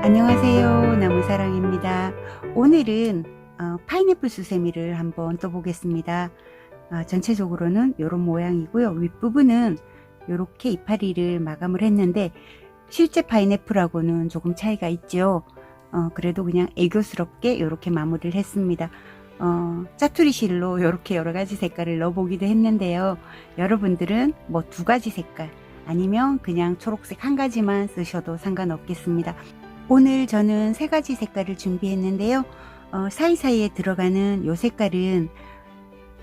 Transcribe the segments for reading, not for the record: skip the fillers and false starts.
안녕하세요. 나무사랑입니다. 오늘은 파인애플 수세미를 한번 떠보겠습니다. 전체적으로는 이런 모양이고요. 윗부분은 이렇게 이파리를 마감을 했는데 실제 파인애플하고는 조금 차이가 있죠. 그래도 그냥 애교스럽게 이렇게 마무리를 했습니다. 짜투리 실로 이렇게 여러가지 색깔을 넣어보기도 했는데요. 여러분들은 뭐 2가지 색깔 아니면 그냥 초록색 한 가지만 쓰셔도 상관없겠습니다. 오늘 저는 3가지 색깔을 준비했는데요. 사이사이에 들어가는 이 색깔은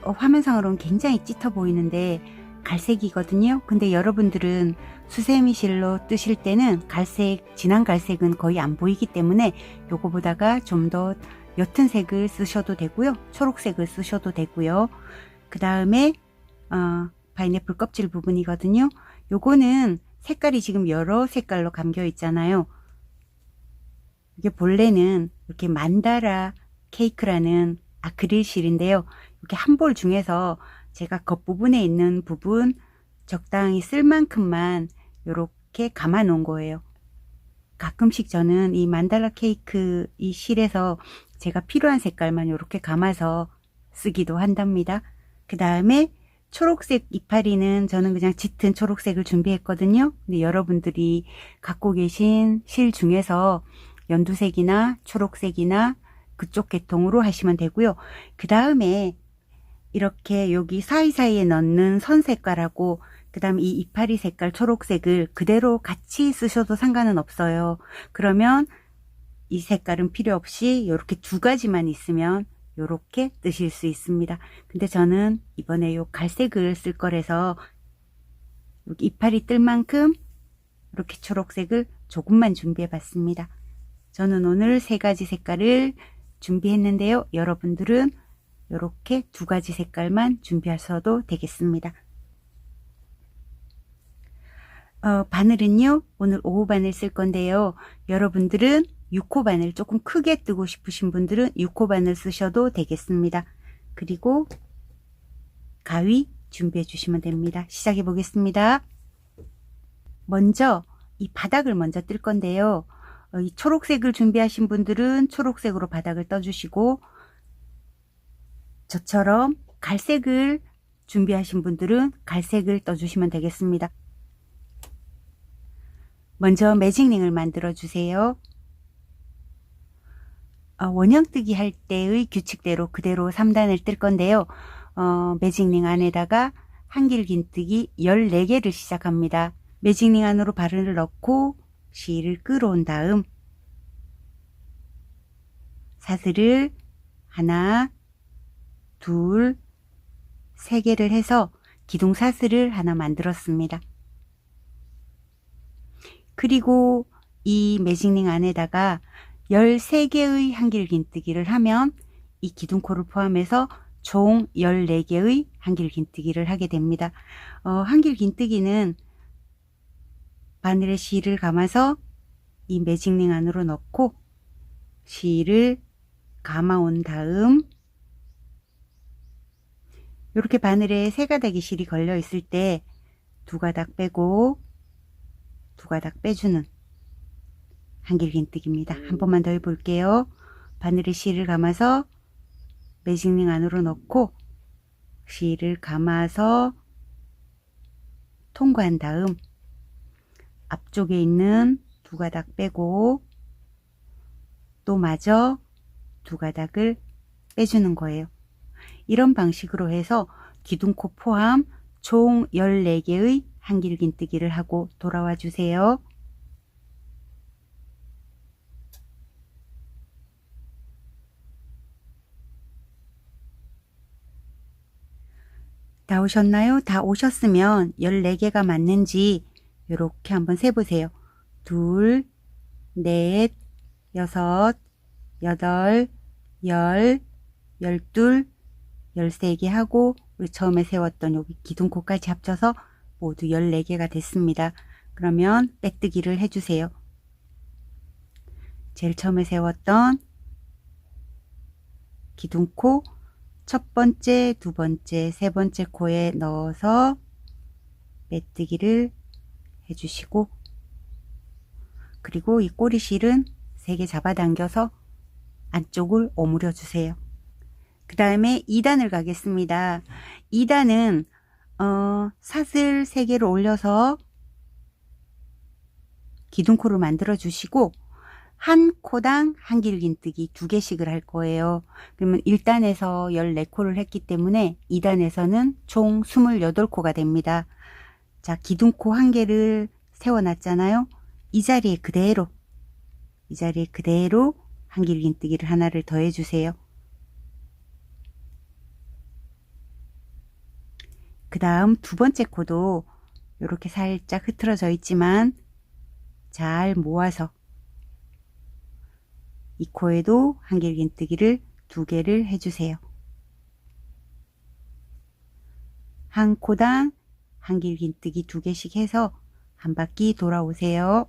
화면상으로는 굉장히 짙어 보이는데 갈색이거든요. 근데 여러분들은 수세미 실로 뜨실 때는 갈색, 진한 갈색은 거의 안 보이기 때문에 요거보다가 좀 더 옅은 색을 쓰셔도 되고요. 초록색을 쓰셔도 되고요. 그 다음에 파인애플 껍질 부분이거든요. 요거는 색깔이 지금 여러 색깔로 감겨 있잖아요. 이게 본래는 이렇게 만다라 케이크라는 아크릴 실인데요. 이렇게 한 볼 중에서 제가 겉부분에 있는 부분 적당히 쓸 만큼만 이렇게 감아 놓은 거예요. 가끔씩 저는 이 만다라 케이크 이 실에서 제가 필요한 색깔만 이렇게 감아서 쓰기도 한답니다. 그 다음에 초록색 이파리는 저는 그냥 짙은 초록색을 준비했거든요. 근데 여러분들이 갖고 계신 실 중에서 연두색이나 초록색이나 그쪽 계통으로 하시면 되고요. 그 다음에 이렇게 여기 사이사이에 넣는 선 색깔하고 그 다음에 이 이파리 색깔 초록색을 그대로 같이 쓰셔도 상관은 없어요. 그러면 이 색깔은 필요 없이 이렇게 2가지만 있으면 이렇게 뜨실 수 있습니다. 근데 저는 이번에 요 갈색을 쓸 거라서 여기 이파리 뜰 만큼 이렇게 초록색을 조금만 준비해 봤습니다. 저는 오늘 3가지 색깔을 준비했는데요. 여러분들은 이렇게 2가지 색깔만 준비하셔도 되겠습니다. 바늘은요, 오늘 5호 바늘 쓸 건데요. 여러분들은 6호 바늘 조금 크게 뜨고 싶으신 분들은 6호 바늘 쓰셔도 되겠습니다. 그리고 가위 준비해 주시면 됩니다. 시작해 보겠습니다. 먼저 이 바닥을 먼저 뜰 건데요. 이 초록색을 준비하신 분들은 초록색으로 바닥을 떠주시고, 저처럼 갈색을 준비하신 분들은 갈색을 떠주시면 되겠습니다. 먼저 매직링을 만들어 주세요. 원형뜨기 할 때의 규칙대로 그대로 3단을 뜰 건데요. 매직링 안에다가 한길긴뜨기 14개를 시작합니다. 매직링 안으로 바늘을 넣고 실을 끌어온 다음 사슬을 하나, 둘, 3개를 해서 기둥사슬을 하나 만들었습니다. 그리고 이 매직링 안에다가 13개의 한길긴뜨기를 하면 이 기둥코를 포함해서 총 14개의 한길긴뜨기를 하게 됩니다. 한길긴뜨기는 바늘에 실을 감아서 이 매직링 안으로 넣고 실을 감아온 다음 이렇게 바늘에 3가닥이 실이 걸려 있을 때 2가닥 빼고 2가닥 빼주는 한길긴뜨기입니다. 한 번만 더 해볼게요. 바늘에 실을 감아서 매직링 안으로 넣고 실을 감아서 통과한 다음 앞쪽에 있는 2가닥 빼고 또 마저 2가닥을 빼주는 거예요. 이런 방식으로 해서 기둥코 포함 총 14개의 한길긴뜨기를 하고 돌아와 주세요. 다 오셨나요? 다 오셨으면 14개가 맞는지 이렇게 한번 세보세요. 2, 넷, 6, 8, 10, 12, 13개 하고 우리 처음에 세웠던 여기 기둥코까지 합쳐서 모두 14개가 됐습니다. 그러면 빼뜨기를 해주세요. 제일 처음에 세웠던 기둥코 첫 번째, 두 번째, 세 번째 코에 넣어서 빼뜨기를 해주시고, 그리고 이 꼬리실은 3개 잡아당겨서 안쪽을 오므려 주세요. 그 다음에 2단을 가겠습니다. 2단은 사슬 3개를 올려서 기둥코를 만들어 주시고 한 코당 한 길긴뜨기 2개씩을 할 거예요. 그러면 1단에서 14코를 했기 때문에 2단에서는 총 28코가 됩니다. 자, 기둥코 1개를 세워놨잖아요. 이 자리에 그대로 한 길긴뜨기를 하나를 더 해주세요. 그 다음 2번째 코도 이렇게 살짝 흐트러져 있지만 잘 모아서 이 코에도 한 길긴뜨기를 2개를 해주세요. 한 코당 한 길긴뜨기 2개씩 해서 한 바퀴 돌아오세요.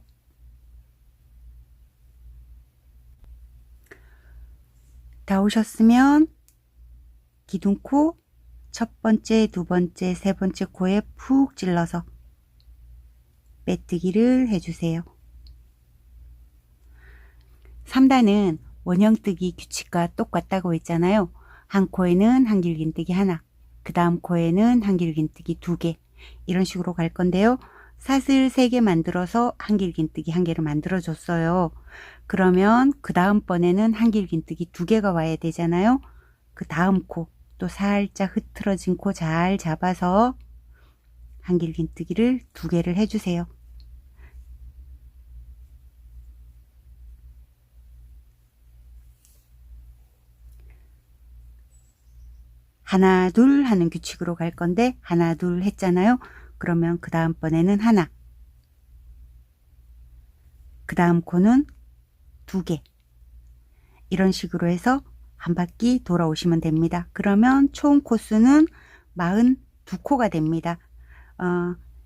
다 오셨으면 기둥코 첫 번째, 두 번째, 세 번째 코에 푹 찔러서 빼뜨기를 해주세요. 3단은 원형뜨기 규칙과 똑같다고 했잖아요. 한 코에는 한 길긴뜨기 하나, 그 다음 코에는 한 길긴뜨기 2개, 이런 식으로 갈 건데요. 사슬 3개 만들어서 한 길긴뜨기 1개를 만들어 줬어요. 그러면 그 다음번에는 한 길긴뜨기 2개가 와야 되잖아요. 그 다음 코 또 살짝 흐트러진 코 잘 잡아서 한 길긴뜨기를 2개를 해주세요. 하나 둘 하는 규칙으로 갈 건데 하나 둘 했잖아요. 그러면 그 다음번에는 하나, 그 다음 코는 2개, 이런 식으로 해서 한 바퀴 돌아오시면 됩니다. 그러면 총 코수는 42코가 됩니다.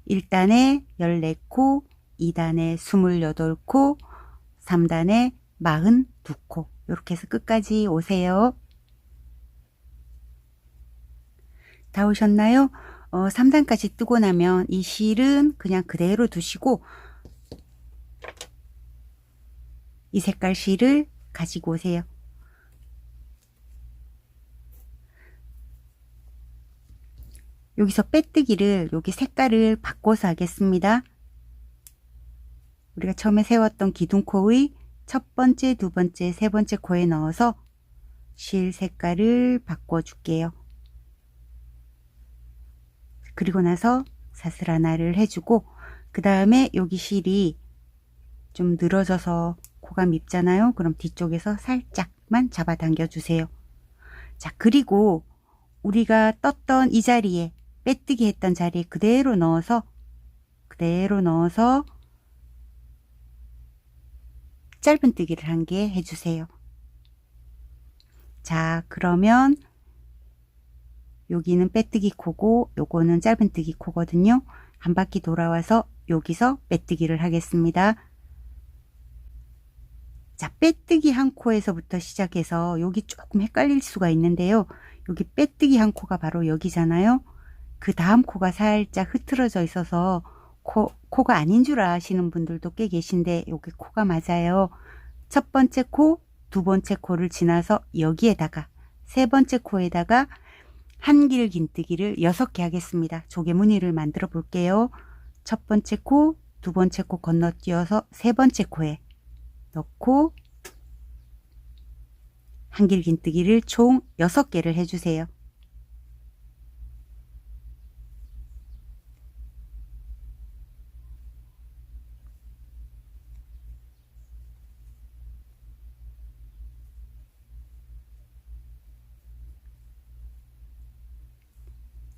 1단에 14코, 2단에 28코, 3단에 42코, 이렇게 해서 끝까지 오세요. 다 오셨나요? 3단까지 뜨고 나면 이 실은 그냥 그대로 두시고 이 색깔 실을 가지고 오세요. 여기서 빼뜨기를 여기 색깔을 바꿔서 하겠습니다. 우리가 처음에 세웠던 기둥코의 첫 번째, 두 번째, 세 번째 코에 넣어서 실 색깔을 바꿔 줄게요. 그리고 나서 사슬 하나를 해주고 그 다음에 여기 실이 좀 늘어져서 코가 밉잖아요. 그럼 뒤쪽에서 살짝만 잡아당겨 주세요. 자, 그리고 우리가 떴던 이 자리에 빼뜨기 했던 자리에 그대로 넣어서 짧은뜨기를 1개 해주세요. 자, 그러면 여기는 빼뜨기 코고 요거는 짧은뜨기 코거든요. 한 바퀴 돌아와서 여기서 빼뜨기를 하겠습니다. 자, 빼뜨기 한 코에서부터 시작해서 여기 조금 헷갈릴 수가 있는데요. 여기 빼뜨기 한 코가 바로 여기잖아요. 그 다음 코가 살짝 흐트러져 있어서 코가 아닌 줄 아시는 분들도 꽤 계신데 여기 코가 맞아요. 첫 번째 코, 두 번째 코를 지나서 여기에다가 세 번째 코에다가 한 길긴뜨기를 6개 하겠습니다. 조개무늬를 만들어 볼게요. 첫 번째 코, 두 번째 코 건너뛰어서 세 번째 코에 넣고 한 길긴뜨기를 총 6개를 해주세요.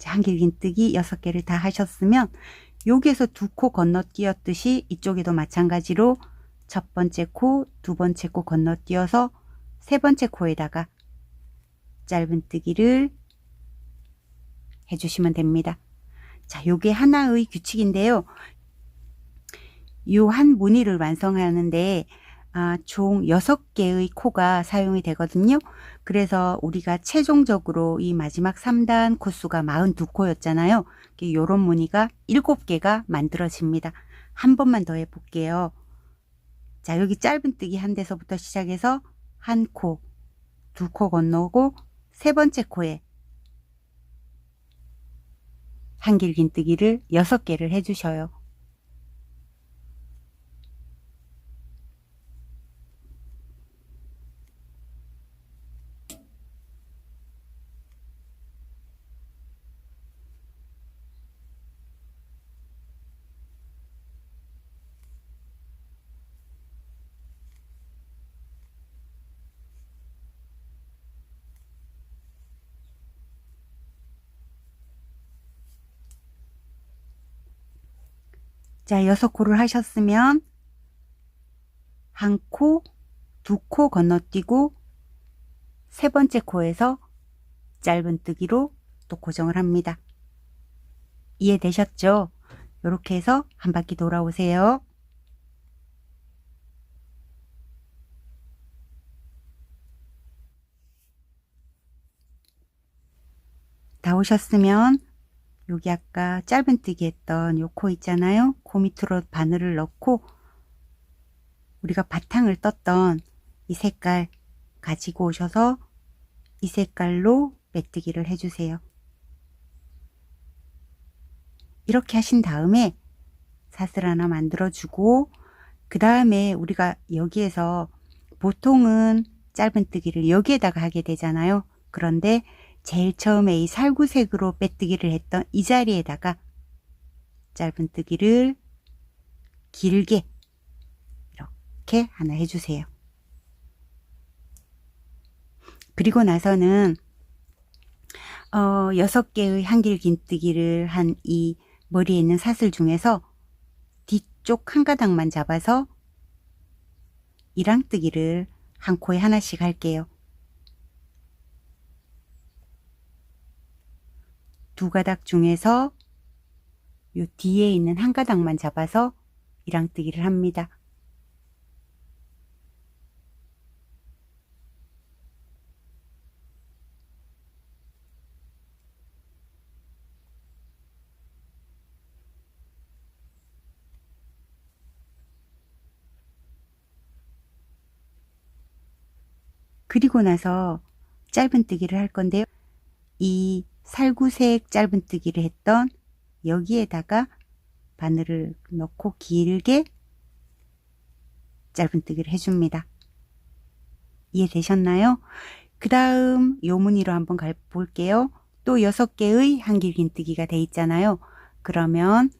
한 길긴뜨기 6개를 다 하셨으면 여기에서 2코 건너뛰었듯이 이쪽에도 마찬가지로 첫 번째 코, 두 번째 코 건너뛰어서 세 번째 코에다가 짧은뜨기를 해주시면 됩니다. 자, 요게 하나의 규칙인데요. 요 한 무늬를 완성하는데 총 6개의 코가 사용이 되거든요. 그래서 우리가 최종적으로 이 마지막 3단 코수가 42코였잖아요. 요런 무늬가 7개가 만들어집니다. 한 번만 더 해볼게요. 자, 여기 짧은뜨기 한 데서부터 시작해서 한 코, 두 코 건너고 세 번째 코에 한길긴뜨기를 6개를 해주셔요. 자, 6코를 하셨으면 한 코, 두 코 건너뛰고 세 번째 코에서 짧은뜨기로 또 고정을 합니다. 이해되셨죠? 이렇게 해서 한 바퀴 돌아오세요. 다 오셨으면 여기 아까 짧은뜨기 했던 요 코 있잖아요. 코 밑으로 바늘을 넣고 우리가 바탕을 떴던 이 색깔 가지고 오셔서 이 색깔로 빼뜨기를 해주세요. 이렇게 하신 다음에 사슬 하나 만들어주고 그 다음에 우리가 여기에서 보통은 짧은뜨기를 여기에다가 하게 되잖아요. 그런데 제일 처음에 이 살구색으로 빼뜨기를 했던 이 자리에다가 짧은뜨기를 길게 이렇게 하나 해주세요. 그리고 나서는 6개의 한길긴뜨기를 한 이 머리에 있는 사슬 중에서 뒤쪽 한 가닥만 잡아서 이랑뜨기를 한 코에 하나씩 할게요. 두 가닥 중에서 요 뒤에 있는 한 가닥만 잡아서 이랑뜨기를 합니다. 그리고 나서 짧은뜨기를 할 건데요. 이 살구색 짧은뜨기를 했던 여기에다가 바늘을 넣고 길게 짧은뜨기를 해줍니다. 이해되셨나요? 그 다음 요 무늬로 한번 가볼게요. 또 6개의 한길긴뜨기가 돼 있잖아요. 그러면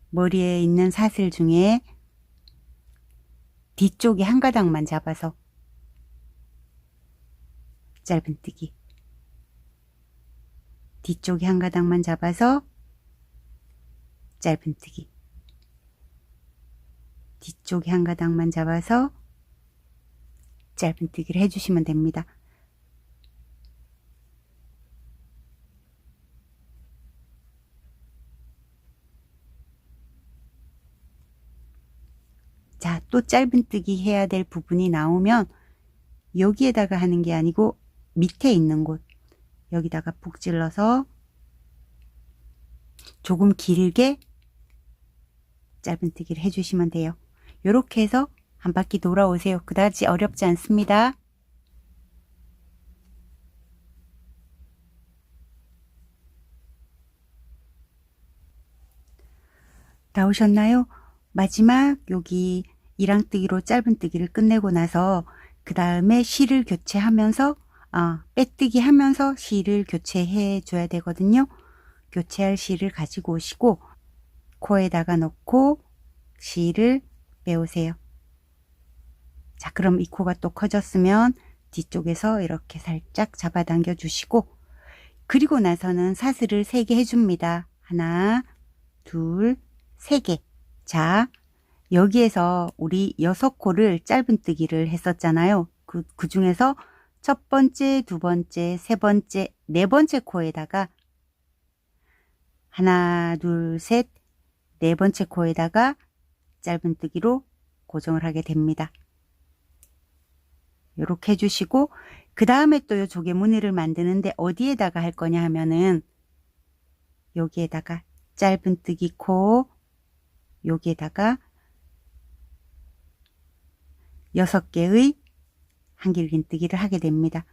머리에 있는 사슬 중에 뒤쪽에 한 가닥만 잡아서 짧은뜨기, 뒤쪽에 한 가닥만 잡아서 짧은뜨기, 뒤쪽에 한 가닥만 잡아서 짧은뜨기를 해주시면 됩니다. 자, 또 짧은뜨기 해야 될 부분이 나오면 여기에다가 하는 게 아니고 밑에 있는 곳 여기다가 푹 찔러서 조금 길게 짧은뜨기를 해주시면 돼요. 이렇게 해서 한 바퀴 돌아오세요. 그다지 어렵지 않습니다. 다 오셨나요? 마지막 여기 이랑뜨기로 짧은뜨기를 끝내고 나서 그 다음에 실을 교체하면서 빼뜨기 하면서 실을 교체해 줘야 되거든요. 교체할 실을 가지고 오시고 코에다가 넣고 실을 빼오세요. 자, 그럼 이 코가 또 커졌으면 뒤쪽에서 이렇게 살짝 잡아당겨 주시고 그리고 나서는 사슬을 3개 해줍니다. 하나, 둘, 3개. 자, 여기에서 우리 6코를 짧은뜨기를 했었잖아요. 그 중에서 첫 번째, 두 번째, 세 번째, 네 번째 코에다가 하나, 둘, 셋, 네 번째 코에다가 짧은뜨기로 고정을 하게 됩니다. 이렇게 해주시고 그 다음에 또 요 조개 무늬를 만드는데 어디에다가 할 거냐 하면은 여기에다가 짧은뜨기 코, 여기에다가 6개의 한길긴뜨기를 하게 됩니다.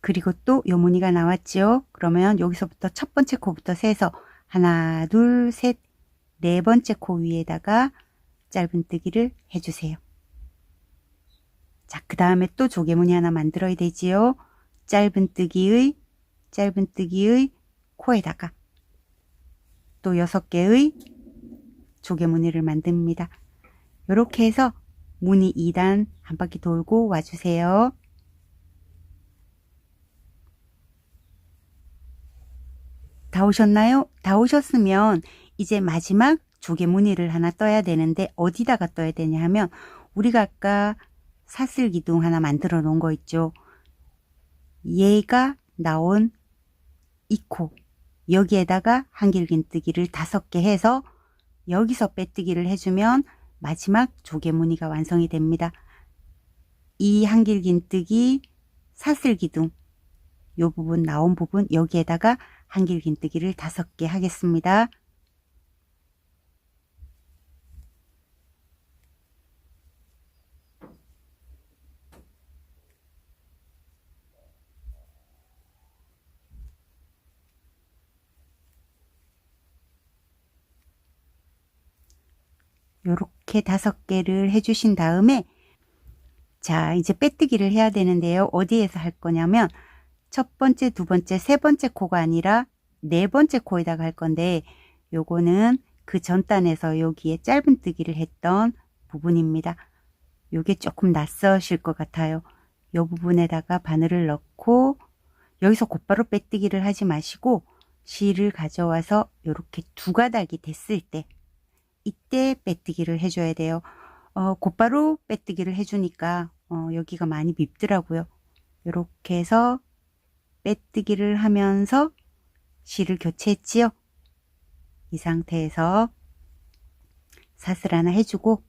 그리고 또 요 무늬가 나왔죠. 그러면 여기서부터 첫 번째 코부터 세서 하나, 둘, 셋, 네 번째 코 위에다가 짧은뜨기를 해주세요. 자, 그 다음에 또 조개무늬 하나 만들어야 되지요. 짧은뜨기의 코에다가 또 6개의 조개무늬를 만듭니다. 이렇게 해서 무늬 2단 한 바퀴 돌고 와주세요. 다 오셨나요? 다 오셨으면 이제 마지막 조개무늬를 하나 떠야 되는데 어디다가 떠야 되냐 하면 우리가 아까 사슬기둥 하나 만들어 놓은 거 있죠. 얘가 나온 이 코 여기에다가 한길긴뜨기를 5개 해서 여기서 빼뜨기를 해주면 마지막 조개무늬가 완성이 됩니다. 이 한길긴뜨기 사슬기둥 요 부분 나온 부분 여기에다가 한길긴뜨기를 5개 하겠습니다. 요렇게 5개를 해주신 다음에 자 이제 빼뜨기를 해야 되는데요. 어디에서 할 거냐면 첫 번째, 두 번째, 세 번째 코가 아니라 네 번째 코에다가 할 건데 요거는 그 전단에서 여기에 짧은뜨기를 했던 부분입니다. 요게 조금 낯서실 것 같아요. 요 부분에다가 바늘을 넣고 여기서 곧바로 빼뜨기를 하지 마시고 실을 가져와서 요렇게 2가닥이 됐을 때 이때 빼뜨기를 해줘야 돼요. 곧바로 빼뜨기를 해주니까 여기가 많이 밉더라고요. 요렇게 해서 빼뜨기를 하면서 실을 교체했지요. 이 상태에서 사슬 하나 해주고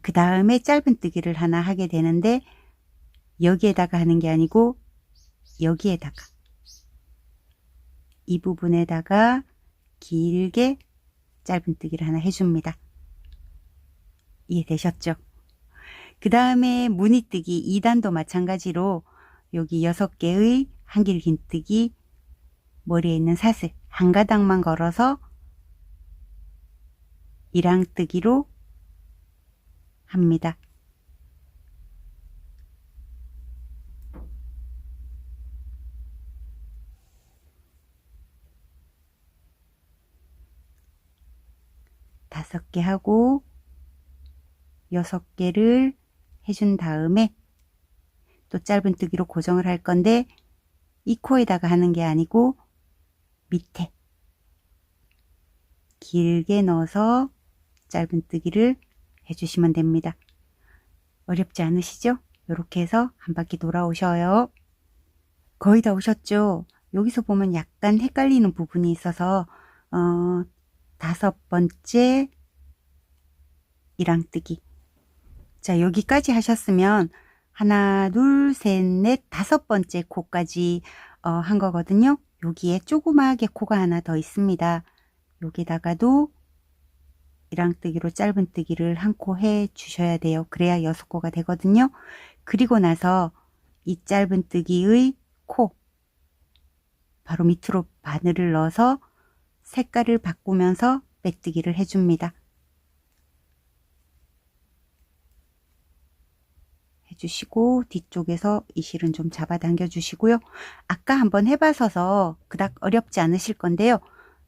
그 다음에 짧은뜨기를 하나 하게 되는데 여기에다가 하는 게 아니고 여기에다가 이 부분에다가 길게 짧은뜨기를 하나 해줍니다. 이해되셨죠? 그 다음에 무늬뜨기 2단도 마찬가지로 여기 6개의 한길긴뜨기 머리에 있는 사슬 한 가닥만 걸어서 이랑뜨기로 합니다. 다섯 개 하고 6개를 해준 다음에 또 짧은뜨기로 고정을 할 건데 이 코에다가 하는 게 아니고 밑에 길게 넣어서 짧은뜨기를 해주시면 됩니다. 어렵지 않으시죠? 이렇게 해서 한 바퀴 돌아오셔요. 거의 다 오셨죠? 여기서 보면 약간 헷갈리는 부분이 있어서 5번째 이랑뜨기. 자, 여기까지 하셨으면 하나, 둘, 셋, 넷, 5번째 코까지 한 거거든요. 여기에 조그맣게 코가 하나 더 있습니다. 여기다가도 이랑뜨기로 짧은뜨기를 한 코 해 주셔야 돼요. 그래야 6코가 되거든요. 그리고 나서 이 짧은뜨기의 코 바로 밑으로 바늘을 넣어서 색깔을 바꾸면서 빼뜨기를 해줍니다. 해주시고 뒤쪽에서 이 실은 좀 잡아당겨 주시고요. 아까 한번 해봐서서 그닥 어렵지 않으실 건데요.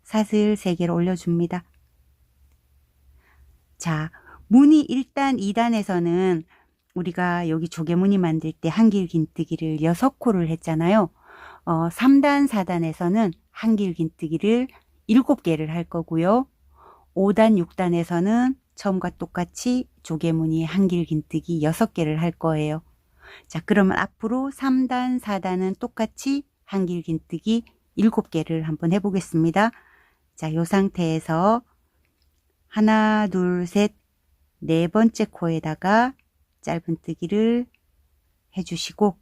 사슬 3개를 올려줍니다. 자, 무늬 1단, 2단에서는 우리가 여기 조개무늬 만들 때 한길긴뜨기를 6코를 했잖아요. 3단, 4단에서는 한길긴뜨기를 7개를 할 거고요. 5단, 6단에서는 처음과 똑같이 조개무늬 한길긴뜨기 6개를 할 거예요. 자, 그러면 앞으로 3단, 4단은 똑같이 한길긴뜨기 7개를 한번 해보겠습니다. 자, 이 상태에서 하나, 둘, 셋, 네 번째 코에다가 짧은뜨기를 해주시고,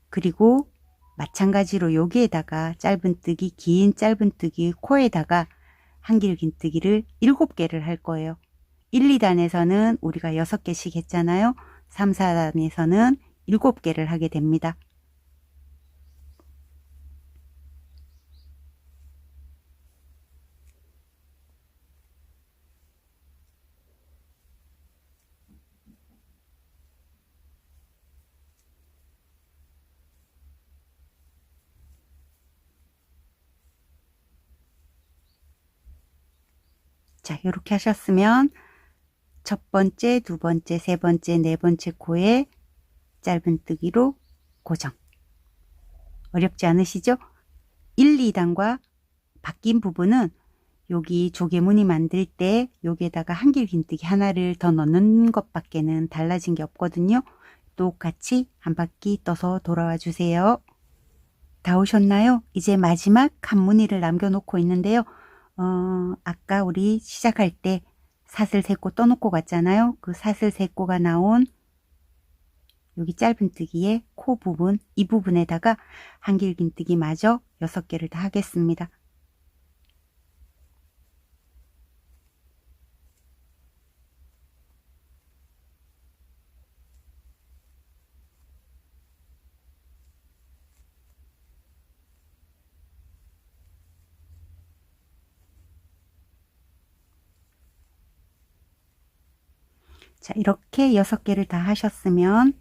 그리고 마찬가지로 여기에다가 짧은뜨기, 긴 짧은뜨기 코에다가 한길긴뜨기를 7개를 할 거예요. 1, 2단에서는 우리가 6개씩 했잖아요. 3, 4단에서는 7개를 하게 됩니다. 자, 이렇게 하셨으면 첫 번째, 두 번째, 세 번째, 네 번째 코에 짧은뜨기로 고정. 어렵지 않으시죠? 1, 2단과 바뀐 부분은 여기 조개무늬 만들 때 여기에다가 한길긴뜨기 하나를 더 넣는 것밖에는 달라진 게 없거든요. 똑같이 한 바퀴 떠서 돌아와 주세요. 다 오셨나요? 이제 마지막 한 무늬를 남겨놓고 있는데요. 아까 우리 시작할 때 사슬 세고 떠놓고 갔잖아요. 그 사슬 세고가 나온 여기 짧은뜨기의 코 부분, 이 부분에다가 한길긴뜨기 마저 6개를 다 하겠습니다. 자, 이렇게 6개를 다 하셨으면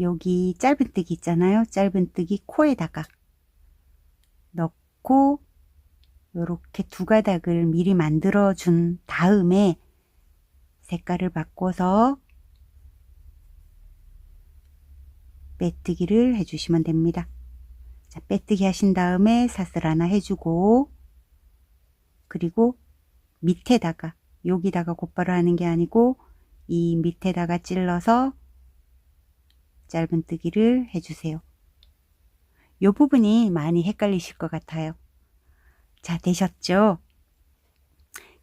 여기 짧은뜨기 있잖아요. 짧은뜨기 코에다가 넣고 이렇게 두 가닥을 미리 만들어 준 다음에 색깔을 바꿔서 빼뜨기를 해주시면 됩니다. 자, 빼뜨기 하신 다음에 사슬 하나 해주고, 그리고 밑에다가, 여기다가 곧바로 하는 게 아니고 이 밑에다가 찔러서 짧은뜨기를 해주세요. 이 부분이 많이 헷갈리실 것 같아요. 자, 되셨죠?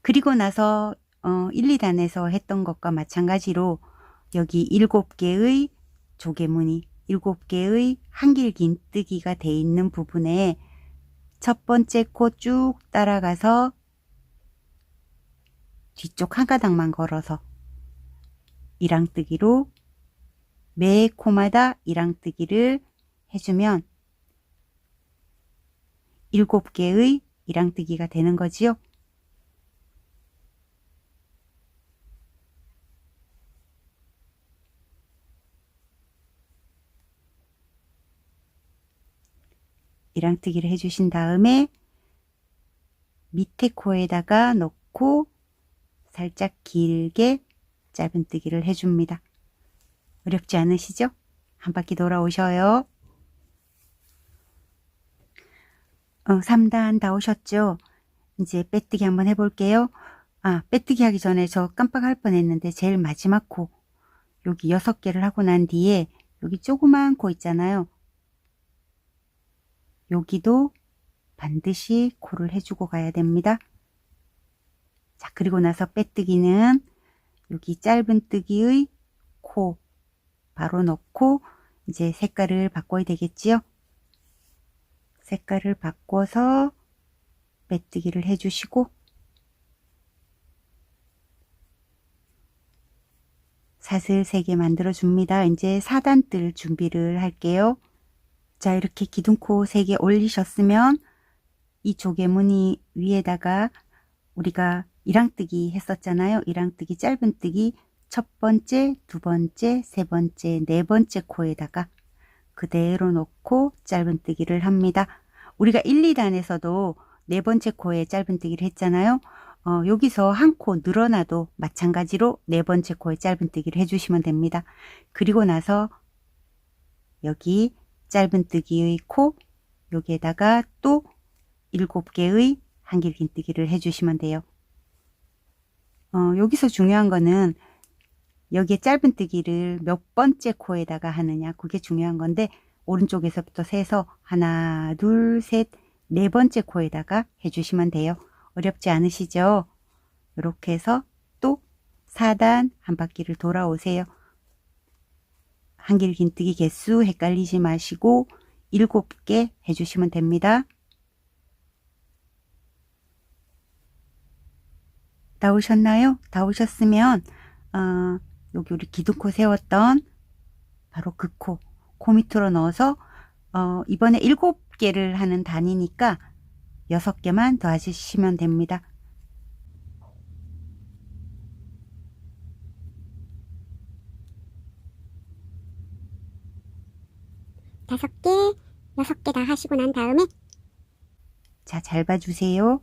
그리고 나서 1, 2단에서 했던 것과 마찬가지로 여기 7개의 조개무늬, 7개의 한길긴뜨기가 돼 있는 부분에 첫 번째 코 쭉 따라가서 뒤쪽 한 가닥만 걸어서 이랑뜨기로 매 코마다 이랑뜨기를 해주면 7개의 이랑뜨기가 되는 거지요. 이랑뜨기를 해주신 다음에 밑에 코에다가 넣고 살짝 길게 짧은뜨기를 해줍니다. 어렵지 않으시죠? 한 바퀴 돌아오셔요. 3단 다 오셨죠? 이제 빼뜨기 한번 해볼게요. 빼뜨기 하기 전에 저 깜빡할 뻔했는데 제일 마지막 코, 여기 6개를 하고 난 뒤에 여기 조그만 코 있잖아요. 여기도 반드시 코를 해주고 가야 됩니다. 자, 그리고 나서 빼뜨기는 여기 짧은뜨기의 코 바로 넣고 이제 색깔을 바꿔야 되겠지요. 색깔을 바꿔서 빼뜨기를 해주시고 사슬 3개 만들어 줍니다. 이제 4단 뜰 준비를 할게요. 자, 이렇게 기둥코 3개 올리셨으면 이 조개무늬 위에다가 우리가 이랑뜨기 했었잖아요. 이랑뜨기 짧은뜨기 첫 번째, 두 번째, 세 번째, 네 번째 코에다가 그대로 놓고 짧은뜨기를 합니다. 우리가 1, 2단에서도 네 번째 코에 짧은뜨기를 했잖아요. 여기서 한 코 늘어나도 마찬가지로 네 번째 코에 짧은뜨기를 해주시면 됩니다. 그리고 나서 여기 짧은뜨기의 코 여기에다가 또 7개의 한길긴뜨기를 해주시면 돼요. 여기서 중요한 거는 여기에 짧은뜨기를 몇 번째 코에다가 하느냐, 그게 중요한 건데 오른쪽에서부터 세서 하나, 둘, 셋, 네 번째 코에다가 해주시면 돼요. 어렵지 않으시죠? 이렇게 해서 또 4단 한 바퀴를 돌아오세요. 한길 긴뜨기 개수 헷갈리지 마시고 7개 해주시면 됩니다. 다 오셨나요? 다 오셨으면 여기 우리 기둥코 세웠던 바로 그 코 밑으로 넣어서 이번에 7개를 하는 단위니까 6개만 더 하시면 됩니다. 다섯 개, 6개 다 하시고 난 다음에 자, 잘 봐주세요.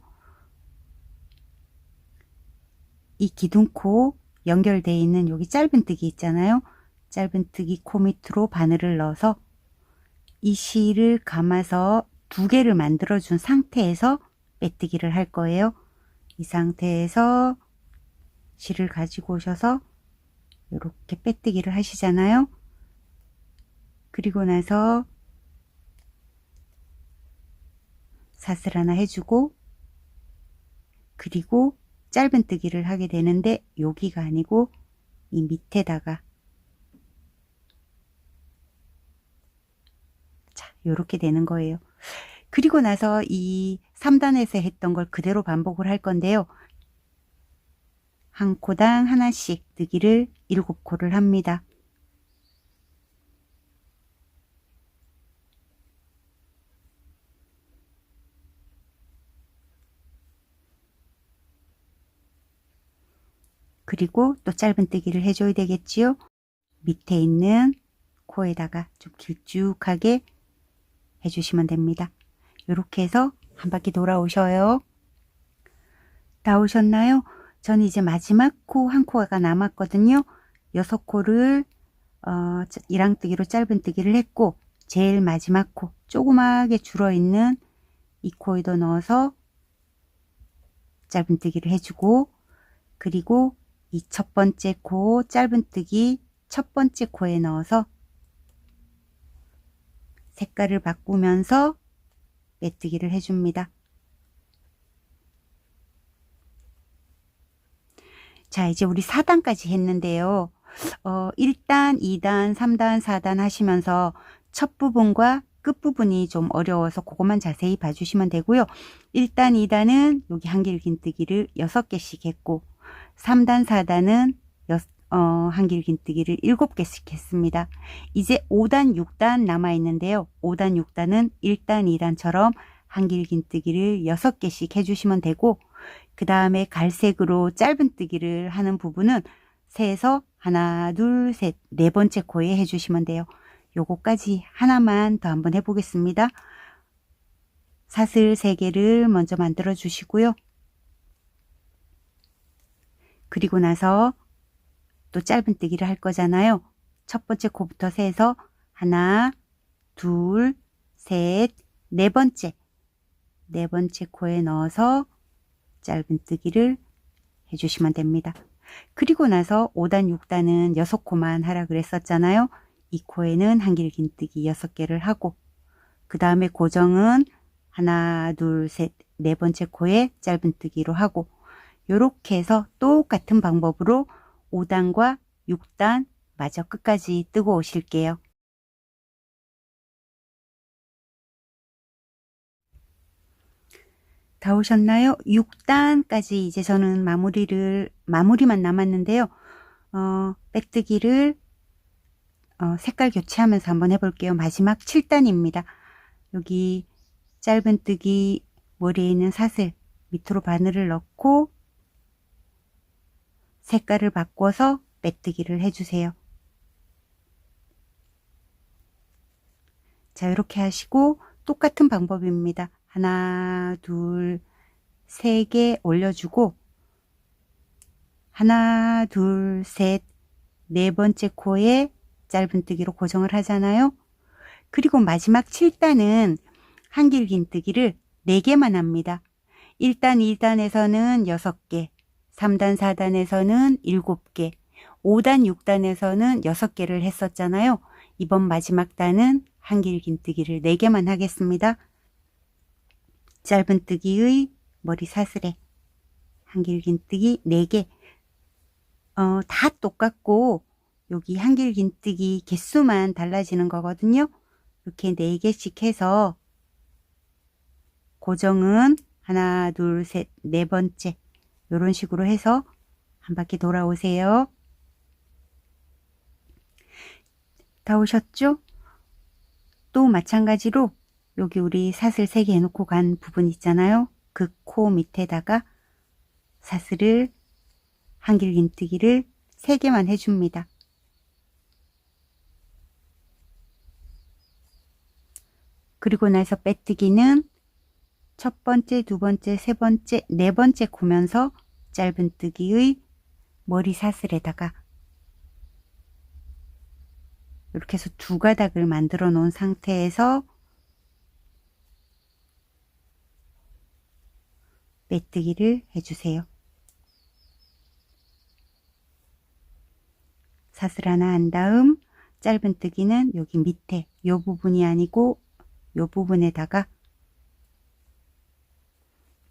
이 기둥코 연결되어 있는 여기 짧은뜨기 있잖아요. 짧은뜨기 코 밑으로 바늘을 넣어서 이 실을 감아서 2개를 만들어 준 상태에서 빼뜨기를 할 거예요. 이 상태에서 실을 가지고 오셔서 이렇게 빼뜨기를 하시잖아요. 그리고 나서 사슬 하나 해주고 그리고 짧은뜨기를 하게 되는데 여기가 아니고 이 밑에다가 자, 요렇게 되는 거예요. 그리고 나서 이 3단에서 했던 걸 그대로 반복을 할 건데요. 한 코당 하나씩 뜨기를 7코를 합니다. 그리고 또 짧은뜨기를 해줘야 되겠지요. 밑에 있는 코에다가 좀 길쭉하게 해주시면 됩니다. 이렇게 해서 한 바퀴 돌아오셔요. 다 오셨나요? 저는 이제 마지막 코 한 코가 남았거든요. 6코를 이랑뜨기로 짧은뜨기를 했고 제일 마지막 코 조그맣게 줄어있는 이 코에도 넣어서 짧은뜨기를 해주고 그리고 이 첫 번째 코 짧은뜨기 첫 번째 코에 넣어서 색깔을 바꾸면서 빼뜨기를 해줍니다. 자, 이제 우리 4단까지 했는데요. 1단, 2단, 3단, 4단 하시면서 첫 부분과 끝 부분이 좀 어려워서 그것만 자세히 봐주시면 되고요. 1단, 2단은 여기 한길 긴뜨기를 6개씩 했고 3단, 4단은 한길 긴뜨기를 7개씩 했습니다. 이제 5단, 6단 남아있는데요. 5단, 6단은 1단, 2단처럼 한길 긴뜨기를 6개씩 해주시면 되고 그 다음에 갈색으로 짧은뜨기를 하는 부분은 세에서 하나, 둘, 셋, 네 번째 코에 해주시면 돼요. 요거까지 하나만 더 한번 해보겠습니다. 사슬 3개를 먼저 만들어 주시고요. 그리고 나서 또 짧은뜨기를 할 거잖아요. 첫 번째 코부터 세서 하나, 둘, 셋, 네 번째 코에 넣어서 짧은뜨기를 해주시면 됩니다. 그리고 나서 5단, 6단은 6코만 하라 그랬었잖아요. 이 코에는 한길 긴뜨기 6개를 하고 그 다음에 고정은 하나, 둘, 셋, 네 번째 코에 짧은뜨기로 하고 요렇게 해서 똑같은 방법으로 5단과 6단 마저 끝까지 뜨고 오실게요. 다 오셨나요? 6단까지 이제 저는 마무리만 남았는데요. 빼뜨기를 색깔 교체하면서 한번 해볼게요. 마지막 7단입니다. 여기 짧은뜨기 머리에 있는 사슬 밑으로 바늘을 넣고 색깔을 바꿔서 빼뜨기를 해주세요. 자, 이렇게 하시고 똑같은 방법입니다. 하나, 둘, 3개 올려주고 하나, 둘, 셋, 네 번째 코에 짧은뜨기로 고정을 하잖아요. 그리고 마지막 7단은 한길 긴뜨기를 4개만 합니다. 1단, 2단에서는 6개, 3단, 4단에서는 7개, 5단, 6단에서는 6개를 했었잖아요. 이번 마지막 단은 한길긴뜨기를 4개만 하겠습니다. 짧은뜨기의 머리 사슬에 한길긴뜨기 4개. 다 똑같고 여기 한길긴뜨기 개수만 달라지는 거거든요. 이렇게 4개씩 해서 고정은 하나, 둘, 셋, 4번째 이런 식으로 해서 한 바퀴 돌아오세요. 다 오셨죠? 또 마찬가지로 여기 우리 사슬 3개 해놓고 간 부분 있잖아요. 그 코 밑에다가 사슬을 한길긴뜨기를 3개만 해줍니다. 그리고 나서 빼뜨기는 첫 번째, 두 번째, 세 번째, 4번째 코면서 짧은뜨기의 머리 사슬에다가 이렇게 해서 2가닥을 만들어 놓은 상태에서 빼뜨기를 해주세요. 사슬 하나 한 다음 짧은뜨기는 여기 밑에 이 부분이 아니고 이 부분에다가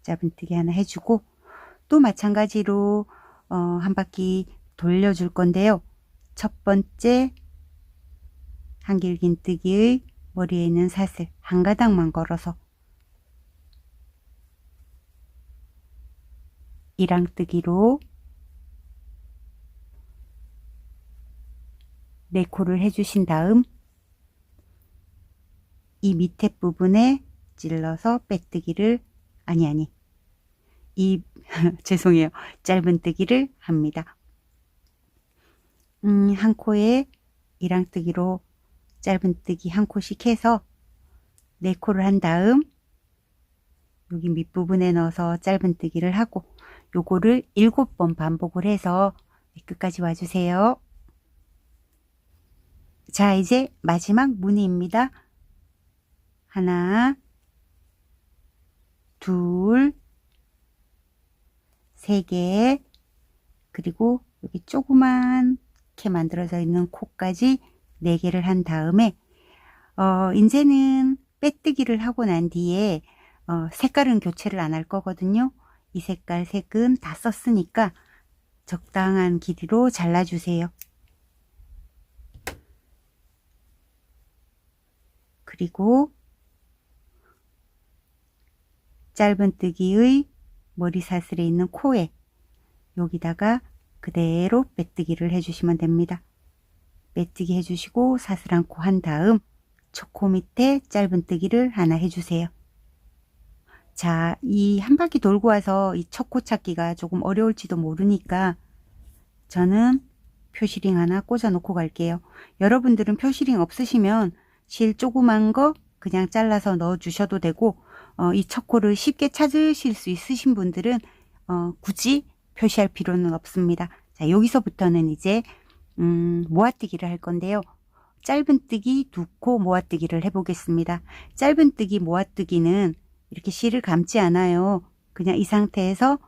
짧은뜨기 하나 해주고 또 마찬가지로 한 바퀴 돌려줄 건데요. 첫 번째 한길긴뜨기의 머리에 있는 사슬 한 가닥만 걸어서 이랑뜨기로 4코를 해주신 다음 이 밑에 부분에 찔러서 빼뜨기를 죄송해요. 짧은뜨기를 합니다. 한 코에 이랑뜨기로 짧은뜨기 한 코씩 해서 4코를 한 다음 여기 밑부분에 넣어서 짧은뜨기를 하고 요거를 7번 반복을 해서 끝까지 와주세요. 자, 이제 마지막 무늬입니다. 하나, 둘, 3개, 그리고 여기 조그맣게 만들어져 있는 코까지 4개를 한 다음에 이제는 빼뜨기를 하고 난 뒤에 색깔은 교체를 안 할 거거든요. 이 색깔 색은 다 썼으니까 적당한 길이로 잘라주세요. 그리고 짧은뜨기의 머리 사슬에 있는 코에 여기다가 그대로 빼뜨기를 해주시면 됩니다. 빼뜨기 해주시고 사슬 한 코 한 다음 첫 코 밑에 짧은뜨기를 하나 해주세요. 자, 이 한 바퀴 돌고 와서 이 첫 코 찾기가 조금 어려울지도 모르니까 저는 표시링 하나 꽂아 놓고 갈게요. 여러분들은 표시링 없으시면 실 조그만 거 그냥 잘라서 넣어 주셔도 되고 이 첫 코를 쉽게 찾으실 수 있으신 분들은 굳이 표시할 필요는 없습니다. 자, 여기서부터는 이제 모아뜨기를 할 건데요. 짧은뜨기 2코 모아뜨기를 해보겠습니다. 짧은뜨기 모아뜨기는 이렇게 실을 감지 않아요. 그냥 이 상태에서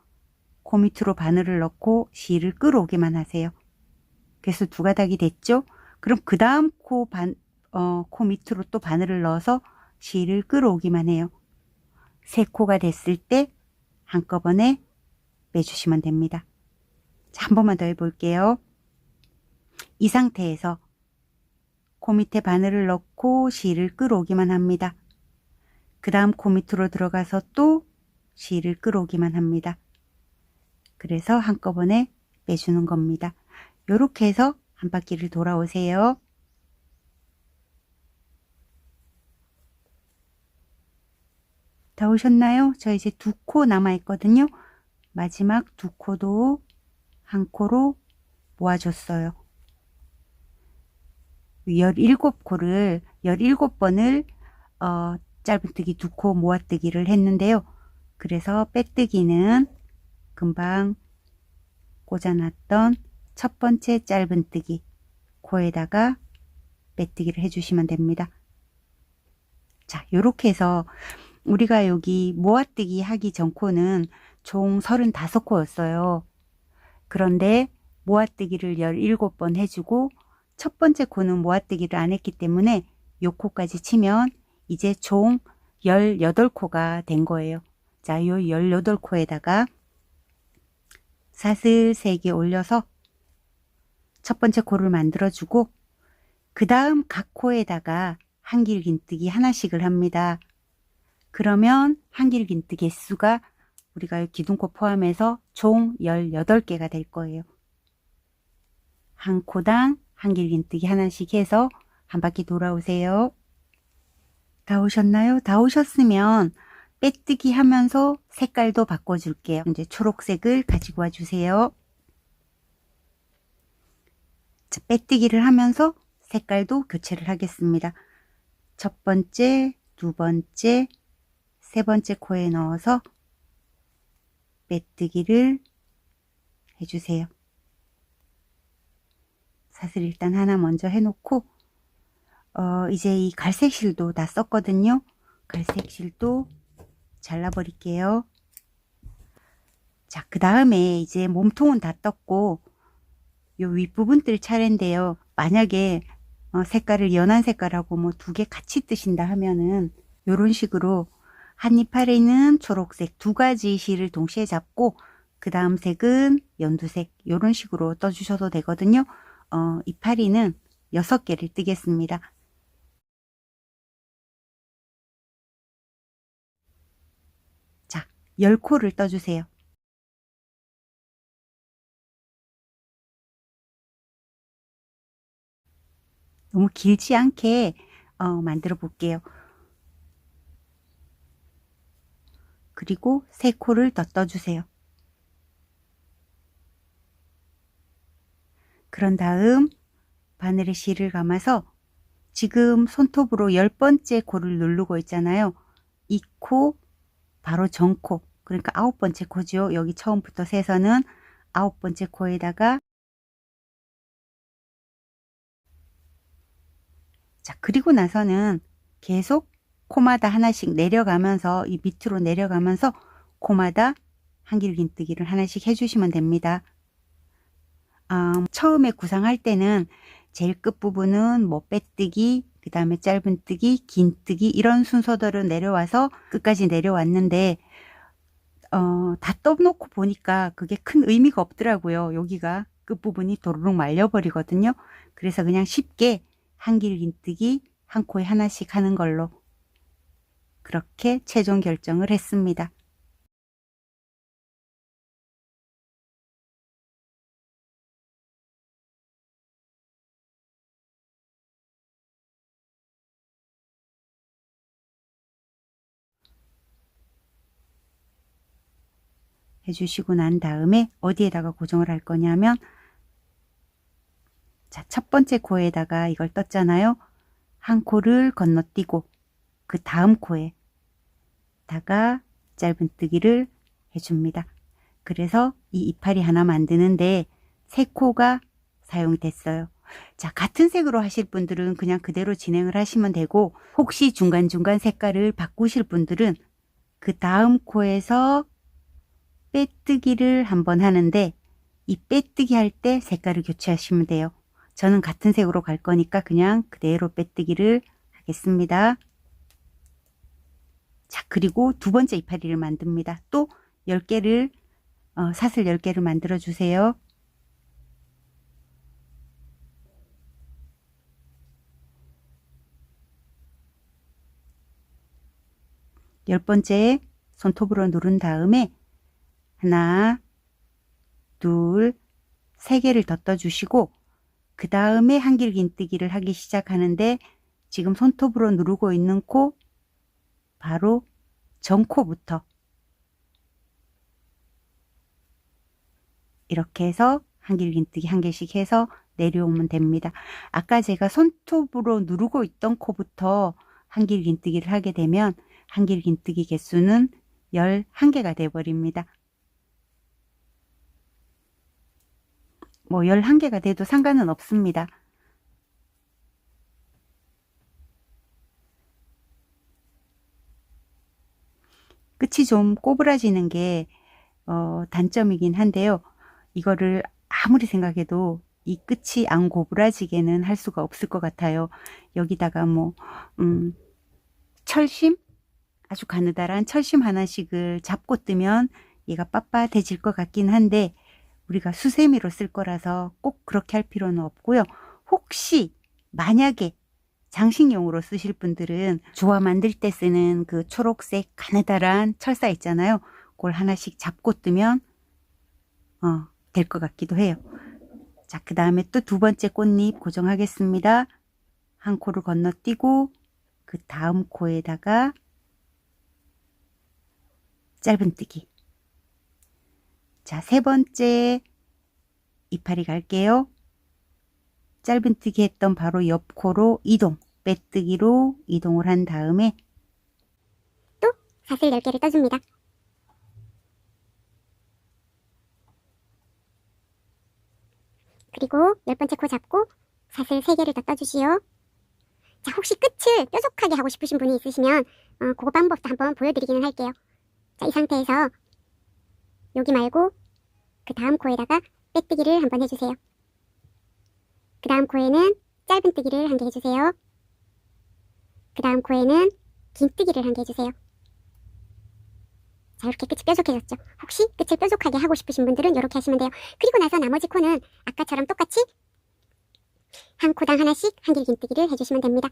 코 밑으로 바늘을 넣고 실을 끌어오기만 하세요. 그래서 2가닥이 됐죠? 그럼 그 다음 코 밑으로 또 바늘을 넣어서 실을 끌어오기만 해요. 3코가 됐을 때 한꺼번에 빼주시면 됩니다. 자, 한 번만 더 해볼게요. 이 상태에서 코 밑에 바늘을 넣고 실을 끌어오기만 합니다. 그 다음 코 밑으로 들어가서 또 실을 끌어오기만 합니다. 그래서 한꺼번에 빼주는 겁니다. 이렇게 해서 한 바퀴를 돌아오세요. 다 오셨나요? 저 이제 2코 남아 있거든요. 마지막 2코도 한 코로 모아줬어요. 17코를 17번을 짧은뜨기 2코 모아뜨기를 했는데요. 그래서 빼뜨기는 금방 꽂아놨던 첫 번째 짧은뜨기 코에다가 빼뜨기를 해주시면 됩니다. 자, 요렇게 해서 우리가 여기 모아뜨기 하기 전 코는 총 35코였어요. 그런데 모아뜨기를 17번 해주고 첫 번째 코는 모아뜨기를 안 했기 때문에 요 코까지 치면 이제 총 18코가 된 거예요. 자, 요 18코에다가 사슬 3개 올려서 첫 번째 코를 만들어주고 그 다음 각 코에다가 한길긴뜨기 하나씩을 합니다. 그러면 한길긴뜨기 개수가 우리가 기둥코 포함해서 총 18개가 될 거예요. 한 코당 한길긴뜨기 하나씩 해서 한 바퀴 돌아오세요. 다 오셨나요? 다 오셨으면 빼뜨기 하면서 색깔도 바꿔줄게요. 이제 초록색을 가지고 와주세요. 자, 빼뜨기를 하면서 색깔도 교체를 하겠습니다. 첫 번째, 두 번째, 세 번째 코에 넣어서 빼뜨기를 해주세요. 사슬 일단 하나 먼저 해놓고 이제 이 갈색 실도 다 썼거든요. 갈색 실도 잘라버릴게요. 자, 그 다음에 이제 몸통은 다 떴고 요 윗부분 뜰 차례인데요. 만약에 색깔을 연한 색깔하고 뭐 2개 같이 뜨신다 하면은 요런 식으로 한 이파리는 초록색 2가지 실을 동시에 잡고 그 다음 색은 연두색 요런 식으로 떠주셔도 되거든요. 이파리는 6개를 뜨겠습니다. 자, 10코를 떠주세요. 너무 길지 않게 만들어 볼게요. 그리고 3코를 더 떠주세요. 그런 다음 바늘에 실을 감아서 지금 손톱으로 10번째 코를 누르고 있잖아요. 이 코 바로 전코, 그러니까 9번째 코죠. 여기 처음부터 세서는 9번째 코에다가 자, 그리고 나서는 계속 코마다 하나씩 내려가면서 이 밑으로 내려가면서 코마다 한길긴뜨기를 하나씩 해주시면 됩니다. 처음에 구상할 때는 제일 끝부분은 뭐 빼뜨기, 그 다음에 짧은뜨기, 긴뜨기 이런 순서대로 내려와서 끝까지 내려왔는데 다 떠놓고 보니까 그게 큰 의미가 없더라고요. 여기가 끝부분이 도루룩 말려버리거든요. 그래서 그냥 쉽게 한길긴뜨기 한 코에 하나씩 하는 걸로 그렇게 최종 결정을 했습니다. 해주시고 난 다음에 어디에다가 고정을 할 거냐면 자, 첫 번째 코에다가 이걸 떴잖아요. 한 코를 건너뛰고 그 다음 코에다가 짧은뜨기를 해줍니다. 그래서 이 이파리 하나 만드는데 3코가 사용됐어요. 자, 같은 색으로 하실 분들은 그냥 그대로 진행을 하시면 되고 혹시 중간중간 색깔을 바꾸실 분들은 그 다음 코에서 빼뜨기를 한번 하는데 이 빼뜨기 할 때 색깔을 교체하시면 돼요. 저는 같은 색으로 갈 거니까 그냥 그대로 빼뜨기를 하겠습니다. 자, 그리고 두 번째 이파리를 만듭니다. 또 10개를 사슬 10개를 만들어 주세요. 열 번째 손톱으로 누른 다음에 하나, 둘, 3개를 더 떠주시고 그 다음에 한길긴뜨기를 하기 시작하는데 지금 손톱으로 누르고 있는 코 바로 전코부터 이렇게 해서 한길긴뜨기 한 개씩 해서 내려오면 됩니다. 아까 제가 손톱으로 누르고 있던 코부터 한길긴뜨기를 하게 되면 한길긴뜨기 개수는 11개가 되어버립니다. 뭐 11개가 돼도 상관은 없습니다. 끝이 좀 꼬부라지는 게 단점이긴 한데요. 이거를 아무리 생각해도 이 끝이 안 고부라지게는 할 수가 없을 것 같아요. 여기다가 뭐 철심, 아주 가느다란 철심 하나씩을 잡고 뜨면 얘가 빳빳해질 것 같긴 한데 우리가 수세미로 쓸 거라서 꼭 그렇게 할 필요는 없고요. 혹시 만약에 장식용으로 쓰실 분들은 조화 만들 때 쓰는 그 초록색 가느다란 철사 있잖아요. 그걸 하나씩 잡고 뜨면 될 것 같기도 해요. 자, 그 다음에 또 두 번째 꽃잎 고정하겠습니다. 한 코를 건너뛰고 그 다음 코에다가 짧은뜨기. 자, 세 번째 이파리 갈게요. 짧은뜨기 했던 바로 옆 코로 이동, 빼뜨기로 이동을 한 다음에 또 사슬 10개를 떠줍니다. 그리고 10번째 코 잡고 사슬 3개를 더 떠주시오. 자, 혹시 끝을 뾰족하게 하고 싶으신 분이 있으시면 그거 방법도 한번 보여드리기는 할게요. 자, 이 상태에서 여기 말고 그 다음 코에다가 빼뜨기를 한번 해주세요. 그 다음 코에는 짧은뜨기를 1개 해주세요. 그 다음 코에는 긴뜨기를 1개 해주세요. 자, 이렇게 끝이 뾰족해졌죠. 혹시 끝을 뾰족하게 하고 싶으신 분들은 이렇게 하시면 돼요. 그리고 나서 나머지 코는 아까처럼 똑같이 한 코당 하나씩 한길 긴뜨기를 해주시면 됩니다.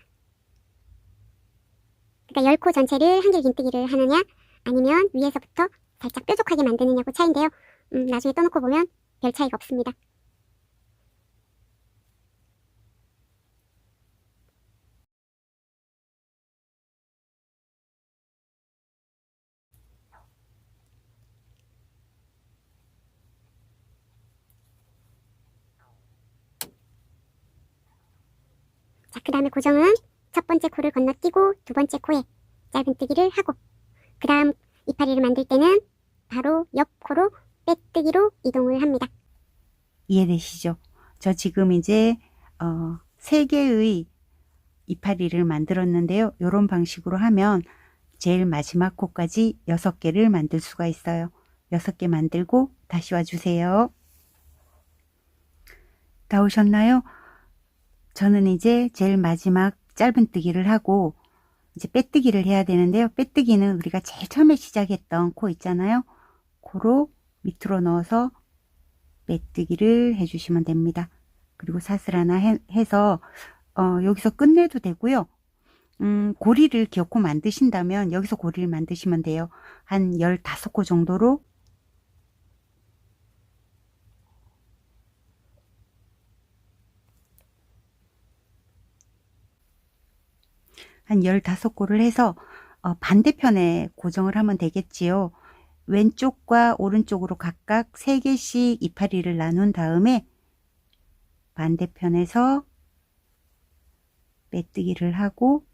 그러니까 10코 전체를 한길 긴뜨기를 하느냐 아니면 위에서부터 살짝 뾰족하게 만드느냐고 차이인데요. 나중에 떠놓고 보면 별 차이가 없습니다. 자, 그 다음에 고정은 첫 번째 코를 건너뛰고 두 번째 코에 짧은뜨기를 하고 그 다음 이파리를 만들 때는 바로 옆 코로 빼뜨기로 이동을 합니다. 이해되시죠? 저 지금 이제 3개의 이파리를 만들었는데요. 이런 방식으로 하면 제일 마지막 코까지 6개를 만들 수가 있어요. 6개 만들고 다시 와주세요. 다 오셨나요? 저는 이제 제일 마지막 짧은뜨기를 하고 이제 빼뜨기를 해야 되는데요. 빼뜨기는 우리가 제일 처음에 시작했던 코 있잖아요. 코로 밑으로 넣어서 빼뜨기를 해주시면 됩니다. 그리고 사슬 하나 해서 여기서 끝내도 되고요. 고리를 기어코 만드신다면 여기서 고리를 만드시면 돼요. 한 15코 정도로 한 15코를 해서 반대편에 고정을 하면 되겠지요. 왼쪽과 오른쪽으로 각각 3개씩 이파리를 나눈 다음에 반대편에서 빼뜨기를 하고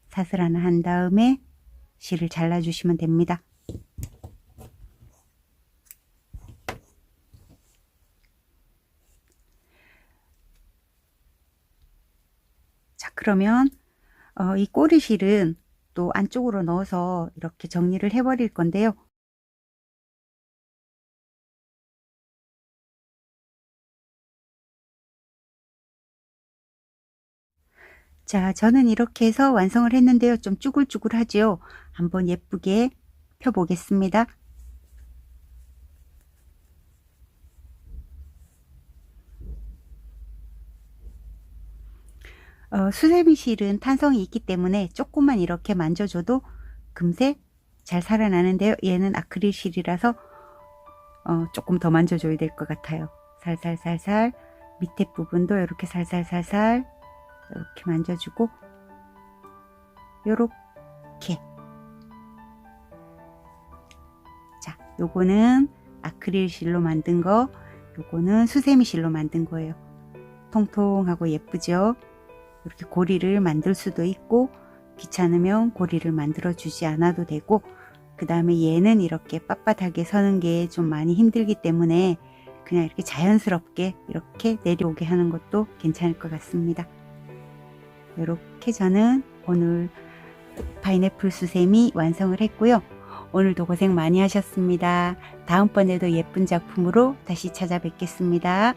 사슬 하나 한 다음에 실을 잘라주시면 됩니다. 자, 그러면 이 꼬리실은 또 안쪽으로 넣어서 이렇게 정리를 해 버릴 건데요. 자, 저는 이렇게 해서 완성을 했는데요. 좀 쭈글쭈글하죠? 한번 예쁘게 펴 보겠습니다. 수세미 실은 탄성이 있기 때문에 조금만 이렇게 만져줘도 금세 잘 살아나는데요. 얘는 아크릴 실이라서 조금 더 만져줘야 될 것 같아요. 살살살살 밑에 부분도 이렇게 살살살살 이렇게 만져주고 요렇게. 자, 요거는 아크릴 실로 만든 거, 요거는 수세미 실로 만든 거예요. 통통하고 예쁘죠? 이렇게 고리를 만들 수도 있고 귀찮으면 고리를 만들어 주지 않아도 되고, 그 다음에 얘는 이렇게 빳빳하게 서는 게 좀 많이 힘들기 때문에 그냥 이렇게 자연스럽게 이렇게 내려오게 하는 것도 괜찮을 것 같습니다. 이렇게 저는 오늘 파인애플 수세미 완성을 했고요. 오늘도 고생 많이 하셨습니다. 다음번에도 예쁜 작품으로 다시 찾아뵙겠습니다.